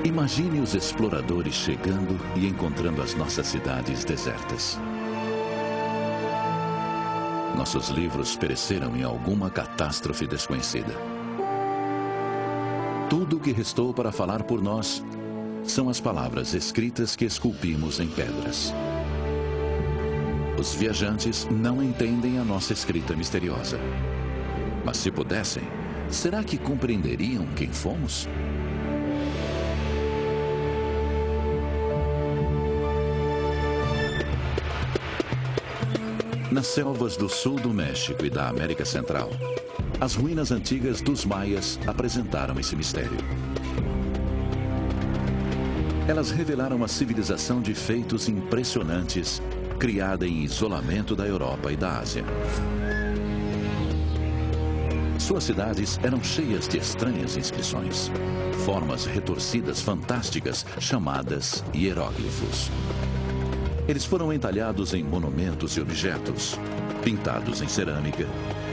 Imagine os exploradores chegando e encontrando as nossas cidades desertas. Nossos livros pereceram em alguma catástrofe desconhecida. Tudo o que restou para falar por nós são as palavras escritas que esculpimos em pedras. Os viajantes não entendem a nossa escrita misteriosa. Mas se pudessem, será que compreenderiam quem fomos? Nas selvas do sul do México e da América Central, as ruínas antigas dos maias apresentaram esse mistério. Elas revelaram a civilização de feitos impressionantes, criada em isolamento da Europa e da Ásia. Suas cidades eram cheias de estranhas inscrições, formas retorcidas fantásticas chamadas hieróglifos. Eles foram entalhados em monumentos e objetos, pintados em cerâmica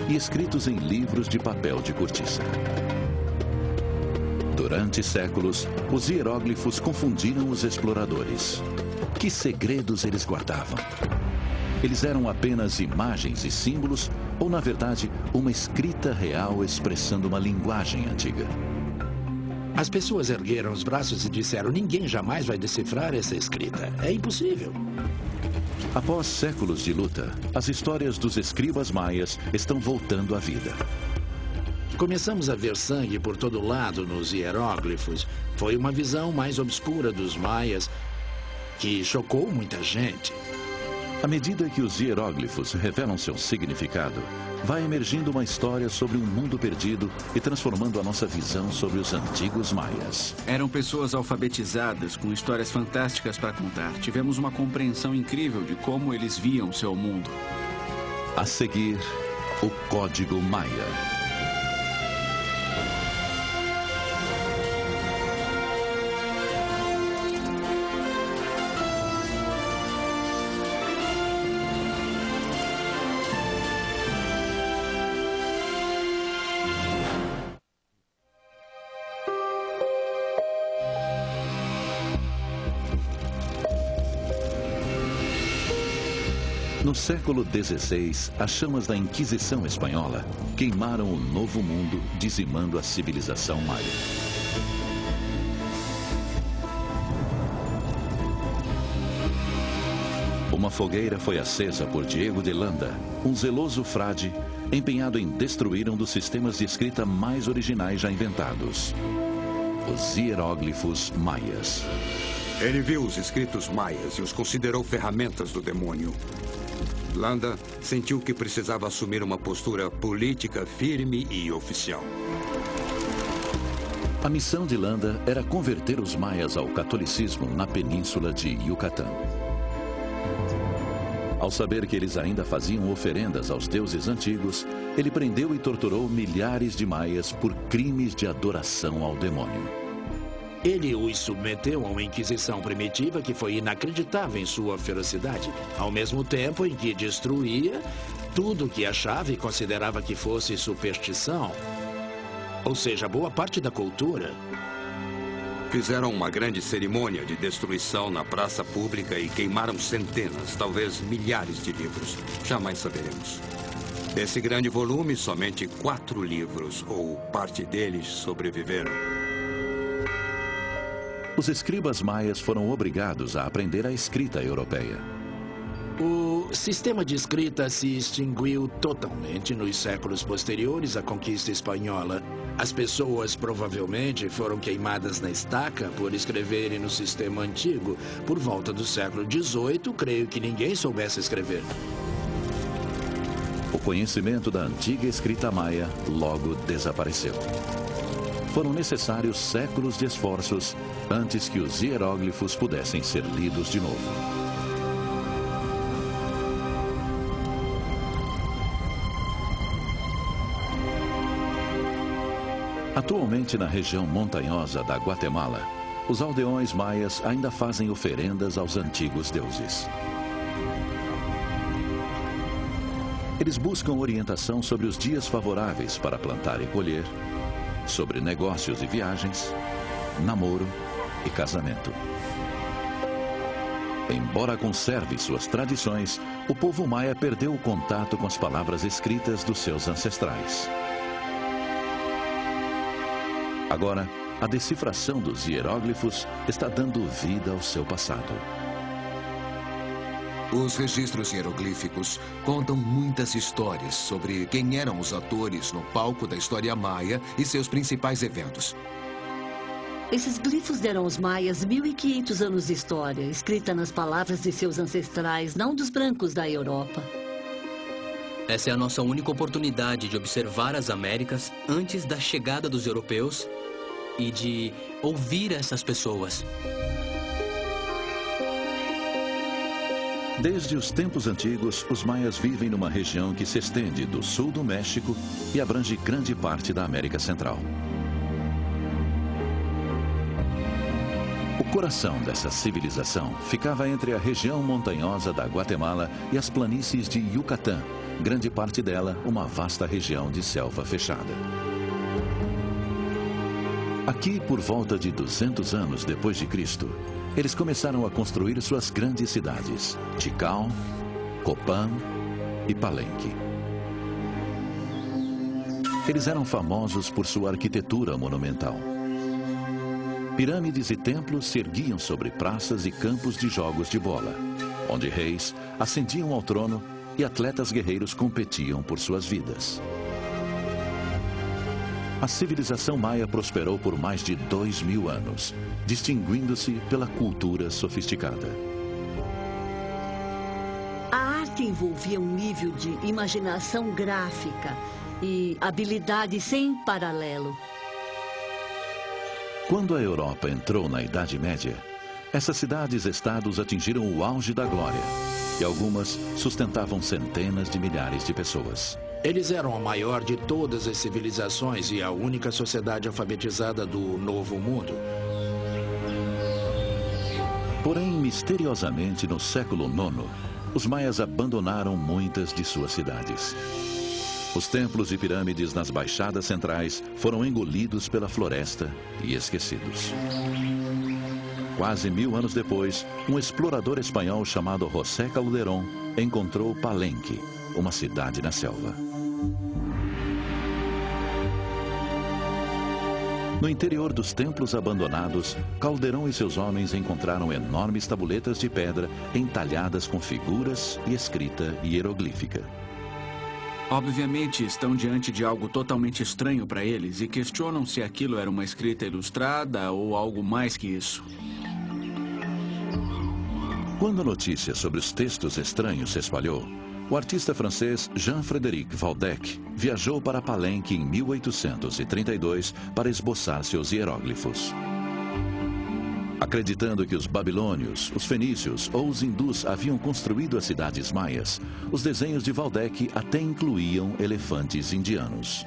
e escritos em livros de papel de cortiça. Durante séculos, os hieróglifos confundiram os exploradores. Que segredos eles guardavam? Eles eram apenas imagens e símbolos ou, na verdade, uma escrita real expressando uma linguagem antiga? As pessoas ergueram os braços e disseram: ninguém jamais vai decifrar essa escrita. É impossível. Após séculos de luta, as histórias dos escribas maias estão voltando à vida. Começamos a ver sangue por todo lado nos hieróglifos. Foi uma visão mais obscura dos maias que chocou muita gente. À medida que os hieróglifos revelam seu significado, vai emergindo uma história sobre um mundo perdido e transformando a nossa visão sobre os antigos maias. Eram pessoas alfabetizadas, com histórias fantásticas para contar. Tivemos uma compreensão incrível de como eles viam seu mundo. A seguir, o Código Maia. No século XVI, as chamas da Inquisição Espanhola queimaram o Novo Mundo, dizimando a civilização maia. Uma fogueira foi acesa por Diego de Landa, um zeloso frade empenhado em destruir um dos sistemas de escrita mais originais já inventados: os hieróglifos maias. Ele viu os escritos maias e os considerou ferramentas do demônio. Landa sentiu que precisava assumir uma postura política firme e oficial. A missão de Landa era converter os maias ao catolicismo na península de Yucatán. Ao saber que eles ainda faziam oferendas aos deuses antigos, ele prendeu e torturou milhares de maias por crimes de adoração ao demônio. Ele os submeteu a uma inquisição primitiva que foi inacreditável em sua ferocidade, ao mesmo tempo em que destruía tudo o que achava e considerava que fosse superstição, ou seja, boa parte da cultura. Fizeram uma grande cerimônia de destruição na praça pública e queimaram centenas, talvez milhares de livros. Jamais saberemos. Desse grande volume, somente 4 livros, ou parte deles, sobreviveram. Os escribas maias foram obrigados a aprender a escrita europeia. O sistema de escrita se extinguiu totalmente nos séculos posteriores à conquista espanhola. As pessoas provavelmente foram queimadas na estaca por escreverem no sistema antigo. Por volta do século XVIII, creio que ninguém soubesse escrever. O conhecimento da antiga escrita maia logo desapareceu. Foram necessários séculos de esforços antes que os hieróglifos pudessem ser lidos de novo. Atualmente, na região montanhosa da Guatemala, os aldeões maias ainda fazem oferendas aos antigos deuses. Eles buscam orientação sobre os dias favoráveis para plantar e colher, sobre negócios e viagens, namoro e casamento. Embora conserve suas tradições, o povo maia perdeu o contato com as palavras escritas dos seus ancestrais. Agora, a decifração dos hieróglifos está dando vida ao seu passado. Os registros hieroglíficos contam muitas histórias sobre quem eram os atores no palco da história maia e seus principais eventos. Esses glifos deram aos maias 1.500 anos de história, escrita nas palavras de seus ancestrais, não dos brancos da Europa. Essa é a nossa única oportunidade de observar as Américas antes da chegada dos europeus e de ouvir essas pessoas. Desde os tempos antigos, os maias vivem numa região que se estende do sul do México e abrange grande parte da América Central. O coração dessa civilização ficava entre a região montanhosa da Guatemala e as planícies de Yucatán, grande parte dela uma vasta região de selva fechada. Aqui, por volta de 200 anos depois de Cristo, eles começaram a construir suas grandes cidades, Tikal, Copán e Palenque. Eles eram famosos por sua arquitetura monumental. Pirâmides e templos se erguiam sobre praças e campos de jogos de bola, onde reis ascendiam ao trono e atletas guerreiros competiam por suas vidas. A civilização maia prosperou por mais de 2.000 anos, distinguindo-se pela cultura sofisticada. A arte envolvia um nível de imaginação gráfica e habilidade sem paralelo. Quando a Europa entrou na Idade Média, essas cidades-estados atingiram o auge da glória e algumas sustentavam centenas de milhares de pessoas. Eles eram a maior de todas as civilizações e a única sociedade alfabetizada do Novo Mundo. Porém, misteriosamente, no século IX, os maias abandonaram muitas de suas cidades. Os templos e pirâmides nas baixadas centrais foram engolidos pela floresta e esquecidos. Quase 1000 anos depois, um explorador espanhol chamado José Calderón encontrou Palenque, uma cidade na selva. No interior dos templos abandonados, Calderón e seus homens encontraram enormes tabuletas de pedra entalhadas com figuras e escrita hieroglífica. Obviamente, estão diante de algo totalmente estranho para eles e questionam se aquilo era uma escrita ilustrada ou algo mais que isso. Quando a notícia sobre os textos estranhos se espalhou, o artista francês Jean-Frédéric Valdec viajou para Palenque em 1832 para esboçar seus hieróglifos. Acreditando que os babilônios, os fenícios ou os hindus haviam construído as cidades maias, os desenhos de Valdec até incluíam elefantes indianos.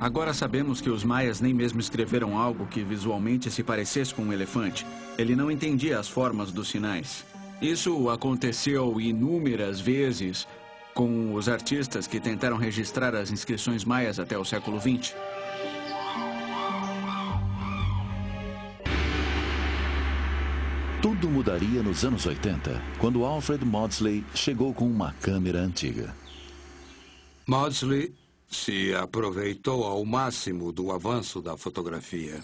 Agora sabemos que os maias nem mesmo escreveram algo que visualmente se parecesse com um elefante. Ele não entendia as formas dos sinais. Isso aconteceu inúmeras vezes com os artistas que tentaram registrar as inscrições maias até o século XX. Tudo mudaria nos anos 80, quando Alfred Maudslay chegou com uma câmera antiga. Maudslay se aproveitou ao máximo do avanço da fotografia.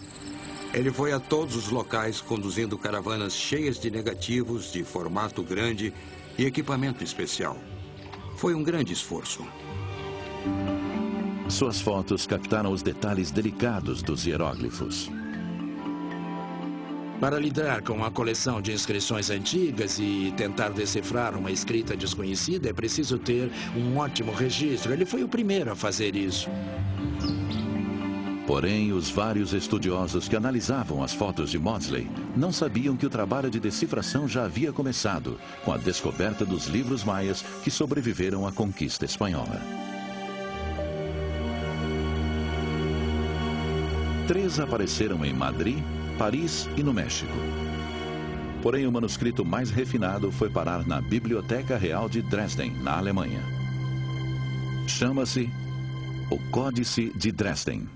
Ele foi a todos os locais conduzindo caravanas cheias de negativos de formato grande e equipamento especial. Foi um grande esforço. Suas fotos captaram os detalhes delicados dos hieróglifos. Para lidar com uma coleção de inscrições antigas e tentar decifrar uma escrita desconhecida, é preciso ter um ótimo registro. Ele foi o primeiro a fazer isso. Porém, os vários estudiosos que analisavam as fotos de Maudslay não sabiam que o trabalho de decifração já havia começado com a descoberta dos livros maias que sobreviveram à conquista espanhola. 3 apareceram em Madrid, Paris e no México. Porém, o manuscrito mais refinado foi parar na Biblioteca Real de Dresden, na Alemanha. Chama-se o Códice de Dresden.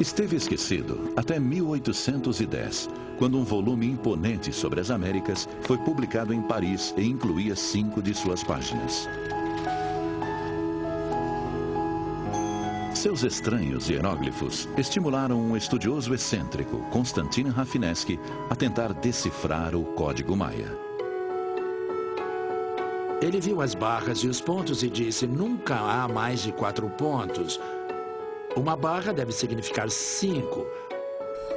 Esteve esquecido até 1810, quando um volume imponente sobre as Américas foi publicado em Paris e incluía 5 de suas páginas. Seus estranhos hieróglifos estimularam um estudioso excêntrico, Konstantin Rafinesky, a tentar decifrar o código maia. Ele viu as barras e os pontos e disse: nunca há mais de 4 pontos. Uma barra deve significar 5.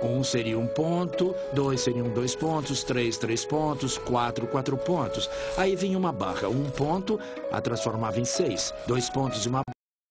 1 seria 1 ponto, 2 seriam 2 pontos, 3 pontos, 4 pontos. Aí vinha uma barra, 1 ponto, a transformava em 6. 2 pontos e uma